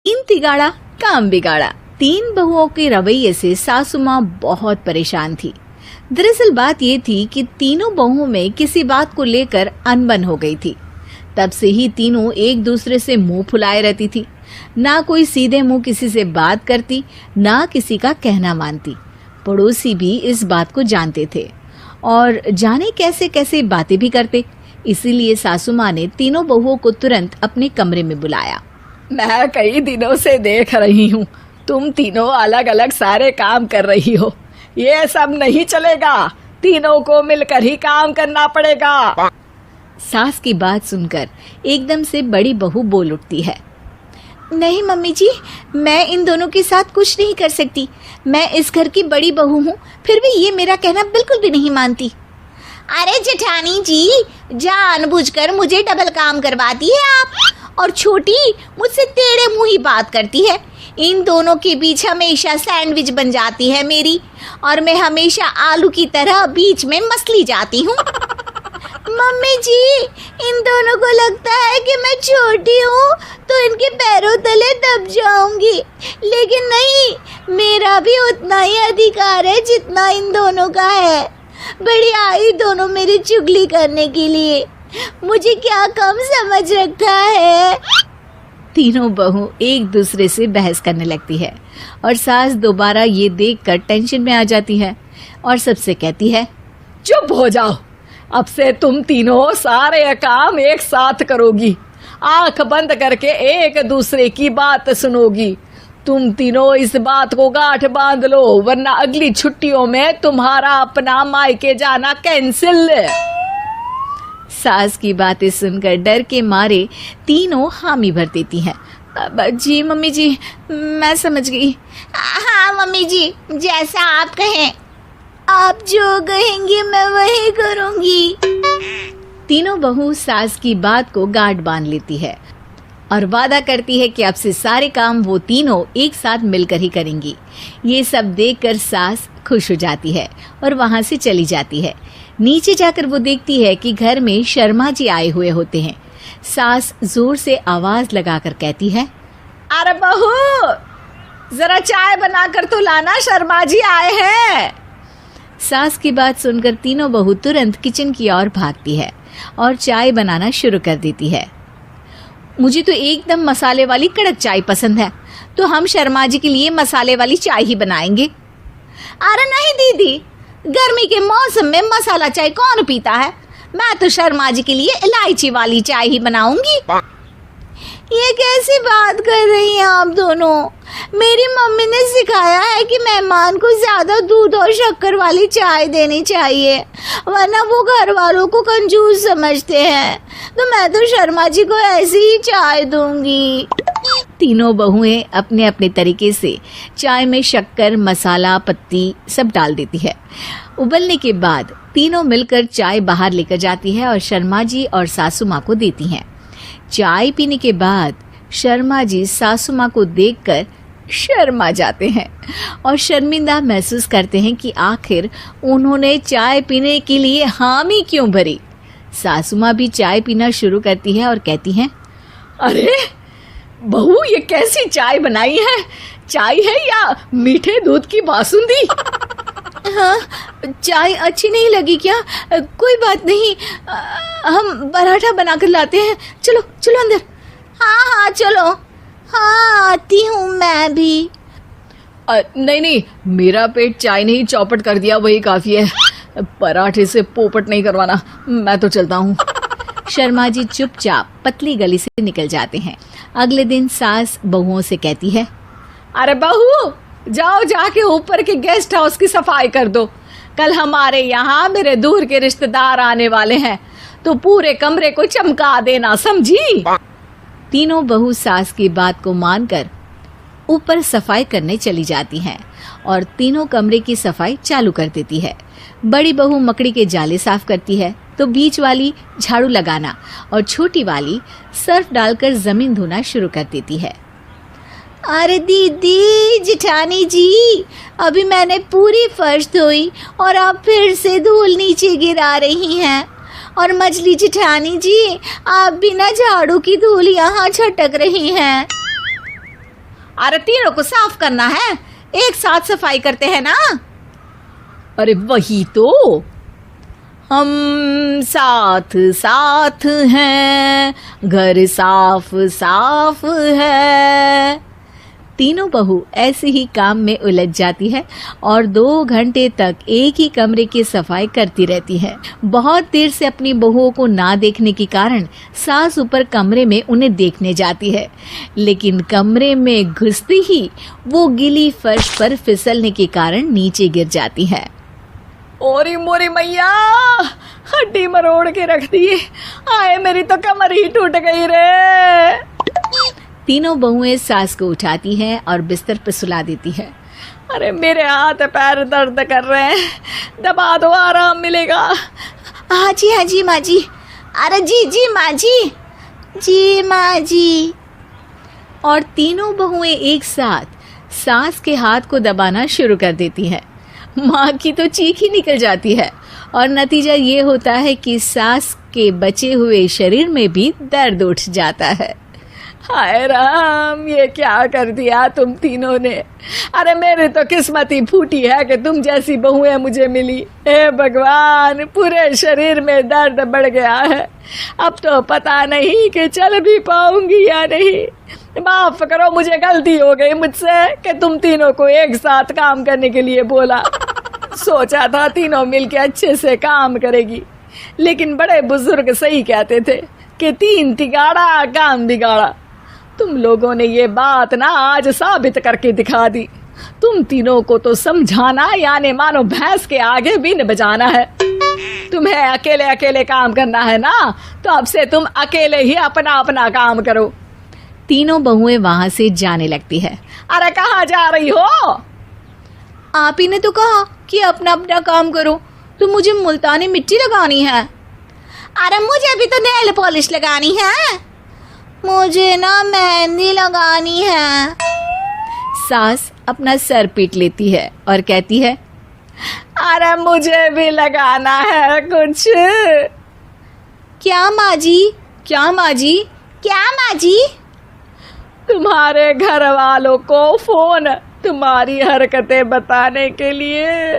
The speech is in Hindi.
दिन तिगाड़ा काम बिगाड़ा। 3 बहुओं के रवैये से सासू माँ बहुत परेशान थी। दरअसल बात ये थी कि तीनों बहुओं में किसी बात को लेकर अनबन हो गई थी। तब से ही तीनों एक दूसरे से मुंह फुलाए रहती थी। ना कोई सीधे मुंह किसी से बात करती, ना किसी का कहना मानती। पड़ोसी भी इस बात को जानते थे और जाने कैसे कैसे बातें भी करते। इसीलिए सासू माँ ने तीनों बहुओं को तुरंत अपने कमरे में बुलाया। मैं कई दिनों से देख रही हूँ, तुम तीनों अलग अलग सारे काम कर रही हो। ये सब नहीं चलेगा, तीनों को मिलकर ही काम करना पड़ेगा। सास की बात सुनकर एकदम से बड़ी बहू बोल उठती है। नहीं मम्मी जी, मैं इन दोनों के साथ कुछ नहीं कर सकती। मैं इस घर की बड़ी बहू हूँ, फिर भी ये मेरा कहना बिल्कुल भी नहीं मानती। अरे जेठानी जी, जानबूझकर मुझे डबल काम करवाती है आप। और छोटी मुझसे टेढ़े मुंह ही बात करती है। इन दोनों के बीच हमेशा सैंडविच बन जाती है मेरी, और मैं हमेशा आलू की तरह बीच में मसली जाती हूँ। मम्मी जी, इन दोनों को लगता है कि मैं छोटी हूँ तो इनके पैरों तले दब जाऊंगी, लेकिन नहीं, मेरा भी उतना ही अधिकार है जितना इन दोनों का है। बड़ी आई दोनों मेरी चुगली करने के लिए, मुझे क्या कम समझ रखा है। तीनों बहू एक दूसरे से बहस करने लगती है और सास दोबारा ये देखकर टेंशन में आ जाती है और सबसे कहती है, चुप हो जाओ, अब से तुम तीनों सारे काम एक साथ करोगी। आंख बंद करके एक दूसरे की बात सुनोगी। तुम तीनों इस बात को गांठ बांध लो, वरना अगली छुट्टियों में तुम्हारा अपना मायके जाना कैंसिल। सास की बातें सुनकर डर के मारे तीनों हामी भर देती हैं। जी मम्मी जी, मैं समझ गई। हाँ मम्मी जी, जैसा आप कहें। आप जो कहेंगी मैं वही करूंगी। तीनों बहू सास की बात को गांठ बांध लेती है और वादा करती है कि अब से सारे काम वो तीनों एक साथ मिलकर ही करेंगी। ये सब देखकर सास खुश हो जाती है और वहां से चली जाती है। नीचे जाकर वो देखती है कि घर में शर्मा जी आए हुए होते हैं। सास जोर से आवाज लगाकर कहती है, अरे बहू, जरा चाय बनाकर तो लाना, शर्मा जी आए हैं। सास की बात सुनकर तीनों बहू तुरंत किचन की ओर भागती है और चाय बनाना शुरू कर देती है। मुझे तो एकदम मसाले वाली कड़क चाय पसंद है, तो हम शर्मा जी के लिए मसाले वाली चाय ही बनाएंगे। अरे नहीं दीदी, गर्मी के मौसम में मसाला चाय कौन पीता है? मैं तो शर्मा जी के लिए इलायची वाली चाय ही बनाऊंगी। ये कैसी बात कर रही हैं आप दोनों? मेरी मम्मी ने सिखाया है कि मेहमान को ज्यादा दूध और शक्कर वाली चाय देनी चाहिए, वरना वो घर वालों को कंजूस समझते हैं। तो मैं तो शर्मा जी को ऐसी ही चाय दूंगी। तीनों बहुएं अपने अपने तरीके से चाय में शक्कर, मसाला, पत्ती सब डाल देती है। उबलने के बाद तीनों मिलकर चाय बाहर लेकर जाती है और शर्मा जी और सासू माँ को देती हैं। चाय पीने के बाद शर्मा जी सासू माँ को देखकर शर्मा जाते हैं और शर्मिंदा महसूस करते हैं कि आखिर उन्होंने चाय पीने के लिए हामी क्यों भरी। सासू माँ भी चाय पीना शुरू करती है और कहती हैं, अरे बहू, ये कैसी चाय बनाई है? चाय है या मीठे दूध की बासुंदी? हाँ, चाय अच्छी नहीं लगी क्या? कोई बात नहीं, हम पराठा बनाकर लाते हैं। चलो चलो अंदर। हाँ हाँ चलो। हाँ आती हूँ मैं भी। नहीं नहीं, मेरा पेट चाय ने ही चौपट कर दिया, वही काफी है। पराठे से पोपट नहीं करवाना, मैं तो चलता हूँ। शर्मा जी चुपचाप पतली गली से निकल जाते हैं। अगले दिन सास बहुओं से कहती है, अरे बहू, जाओ जाके ऊपर के गेस्ट हाउस की सफाई कर दो। कल हमारे यहाँ मेरे दूर के रिश्तेदार आने वाले हैं, तो पूरे कमरे को चमका देना, समझी? तीनों बहू सास की बात को मानकर ऊपर सफाई करने चली जाती हैं और तीनों कमरे की सफाई चालू कर देती है। बड़ी बहू मकड़ी के जाले साफ करती है, तो बीच वाली झाड़ू लगाना और छोटी वाली सर्फ डालकर जमीन धोना शुरू कर देती है। अरे दीदी, जेठानी जी, अभी मैंने पूरी फर्श धोई और आप फिर से धूल नीचे गिरा रही हैं। और मछली जेठानी जी, आप बिना झाड़ू की धूल यहाँ छटक रही हैं। अरे तीनों को साफ करना है, एक साथ सफाई करते हैं ना। अरे वही तो, हम साथ साथ हैं, घर साफ साफ है। तीनों बहू ऐसे ही काम में उलझ जाती है और 2 घंटे तक एक ही कमरे की सफाई करती रहती है। बहुत देर से अपनी बहुओं को ना देखने के कारण सास ऊपर कमरे में उन्हें देखने जाती है, लेकिन कमरे में घुसती ही वो गीली फर्श पर फिसलने के कारण नीचे गिर जाती है। ओरी मोरी मैया, हड्डी मरोड़ के रख दी। आए मेरी तो कमर ही टूट गई रे। तीनों बहुएं सास को उठाती हैं और बिस्तर पर सुला देती है। अरे मेरे हाथ पैर दर्द कर रहे हैं, दबा दो, आराम मिलेगा। हाँ जी माँ जी। अरे जी माँ जी। और तीनों बहुएं एक साथ सास के हाथ को दबाना शुरू कर देती हैं। माँ की तो चीख ही निकल जाती है और नतीजा ये होता है कि सास के बचे हुए शरीर में भी दर्द उठ जाता है। हाय राम, ये क्या कर दिया तुम तीनों ने। अरे मेरी तो किस्मत ही फूटी है कि तुम जैसी बहुएं मुझे मिली। हे भगवान, पूरे शरीर में दर्द बढ़ गया है। अब तो पता नहीं कि चल भी पाऊंगी या नहीं। माफ करो, मुझे गलती हो गई मुझसे कि तुम तीनों को एक साथ काम करने के लिए बोला। सोचा था तीनों मिलके अच्छे से काम करेगी, लेकिन बड़े बुजुर्ग सही कहते थे कि 3 तिगाड़ा काम बिगाड़ा। तुम लोगों ने ये बात ना आज साबित करके दिखा दी। तुम तीनों को तो समझाना यानी मानो भैंस के आगे बीन बजाना है। तुम्हें अकेले अकेले काम करना है ना, तो अब से तुम अकेले ही अपना अपना काम करो। तीनों बहुएं वहां से जाने लगती है। अरे कहाँ जा रही हो? आप ही ने तो कहा कि अपना अपना काम करो, तो मुझे मुल्तानी मिट्टी लगानी है। अरे मुझे भी तो नेल पॉलिश लगानी है, मुझे ना मेहंदी लगानी है। सास अपना सर पीट लेती है और कहती है, अरे मुझे भी लगाना है कुछ। क्या माँ जी? तुम्हारे घर वालों को फोन तुम्हारी हरकतें बताने के लिए।